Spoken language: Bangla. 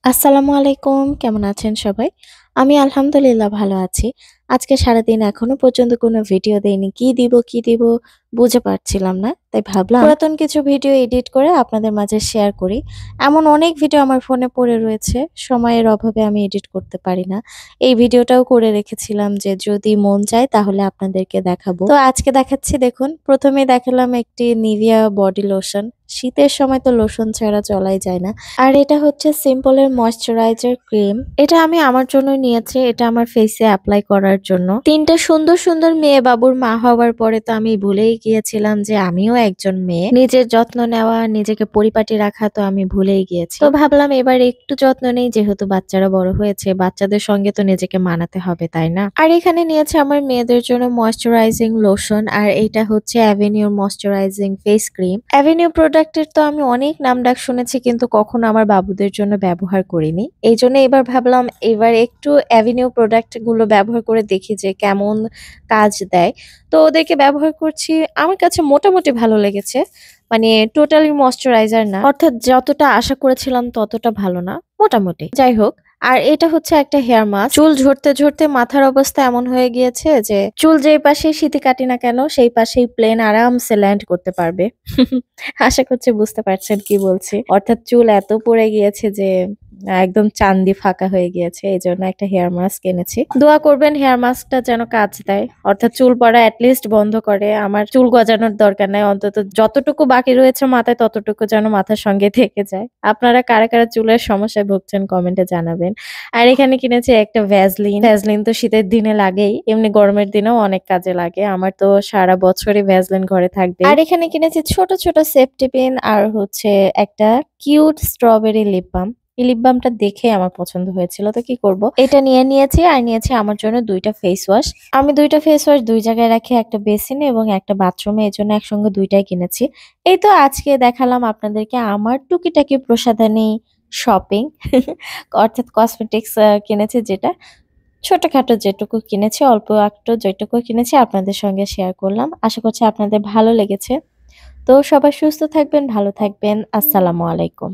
আসসালামু আলাইকুম। কেমন আছেন সবাই? আমি আলহামদুলিল্লাহ ভালো আছি। আজকে সারাদিন এখনো পর্যন্ত কোনো ভিডিও দেইনি। কি দিব বুঝে পাচ্ছিলাম না। তাই ভাবলাম পুরাতন কিছু ভিডিও এডিট করে আপনাদের মাঝে শেয়ার করি। এমন অনেক ভিডিও আমার ফোনে পড়ে রয়েছে। সময়ের অভাবে আমি এডিট করতে পারি না। এই ভিডিওটাও করে রেখেছিলাম যে যদি মন চায় তাহলে আপনাদেরকে দেখাবো। তো আজকে দেখাচ্ছি দেখুন। ১ম এ দেখালাম একটি নিভিয়া বডি লোশন। শীতের সময় তো লোশন ছাড়া চলাই যায় না। আর এটা হচ্ছে সিম্পল এর ময়েশ্চারাইজার ক্রিম। এটা আমি আমার জন্য নিয়েছি। এটা আমার ফেসে এপ্লাই করার জন্য। ৩ টা সুন্দর মেয়ে বাবুর মা হওয়ার পরে তো আমি ভুলেই গিয়েছিলাম যে আমিও একজন মেয়ে। নিজের যত্ন নেওয়া, নিজেকে পরিপাটি রাখা তো আমি ভুলেই গিয়েছি। তো ভাবলাম এবার একটু যত্ন নেই যেহেতু বাচ্চারা বড় হয়েছে। বাচ্চাদের সঙ্গে তো নিজেকে মানাতে হবে, তাই না? আর এখানে নিয়েছে আমার মেয়েদের জন্য ময়েশ্চারাইজিং লোশন আর এটা হচ্ছে অ্যাভেনিউর ময়েশ্চারাইজিং ফেস ক্রিম। অ্যাভেনিউ প্রোডাক্টের তো আমি অনেক নামডাক শুনেছি কিন্তু কখনো আমার বাবুদের জন্য ব্যবহার করিনি। এইজন্য এবার ভাবলাম এবার একটু অ্যাভেনিউ প্রোডাক্ট গুলো ব্যবহার করে দেখি যে কেমন কাজ দেয়। তো ওদেরকে ব্যবহার করছি। আমার কাছে মোটামুটি ভালো লেগেছে। মানে টোটালি ময়েশ্চারাইজার না। অর্থাৎ যতটা আশা করেছিলাম ততটা ভালো না। মোটামুটি। যাই হোক। আর এটা হচ্ছে একটা হেয়ার মাস্ক। চুল ঝরতে মাথার অবস্থা এমন হয়ে গিয়েছে যে চুল যেই পাশে সিঁথি কাটি না কেন সেই পাশেই প্লেন আরামসে ল্যান্ড করতে পারবে। আশা করছি বুঝতে পারছেন কি বলছি। অর্থাৎ চুল এত পড়ে গিয়েছে যে একদম চান্দি ফাঁকা হয়ে গিয়েছে। এজন্য একটা হেয়ার মাস্ক এনেছি। দোয়া করবেন হেয়ার মাস্কটা যেন কাজ দেয়। অর্থাৎ চুল পড়া এটলিস্ট বন্ধ করে। আমার চুল গজানোর দরকার নাই। অন্তত যতটুকু বাকি রয়েছে মাথায় ততটুকু যেন মাথার সঙ্গে থেকে যায়। আপনারা কারা চুলের সমস্যায় ভুগছেন কমেন্টে জানাবেন। আর এখানে কিনেছি একটা ভ্যাসলিন। ভ্যাসলিন তো শীতের দিনে লাগেই। এমনি গরমের দিনেও অনেক কাজে লাগে। আমার তো সারা বছরই ভ্যাসলিন ঘরে থাকবে। আর এখানে কিনেছি ছোট সেফটি পিন আর হচ্ছে একটা কিউট স্ট্রবেরি লিপ বাম। এই লিপ বামটা দেখে আমার পছন্দ হয়েছিল তো কি করব। এটা নিয়েছি আর নিয়েছি আমার জন্য ২ টা ফেস ওয়াশ। আমি ২ টা ফেস ওয়াশ ২ জায়গায় রাখি একটা বেসিনে এবং একটা বাথরুমে এজন্য একসঙ্গে ২ টাই কিনেছি। এই তো আজকে দেখালাম আপনাদেরকে আমার টুকিটাকি প্রসাধনী শপিং অর্থাৎ কসমেটিক্স কিনেছি যেটা। ছোটখাটো যেটুকু কিনেছি, অল্প একটু যেটুকু কিনেছি আপনাদের সঙ্গে শেয়ার করলাম। আশা করছি আপনাদের ভালো লেগেছে। তো সবাই সুস্থ থাকবেন, ভালো থাকবেন। আসসালামু আলাইকুম।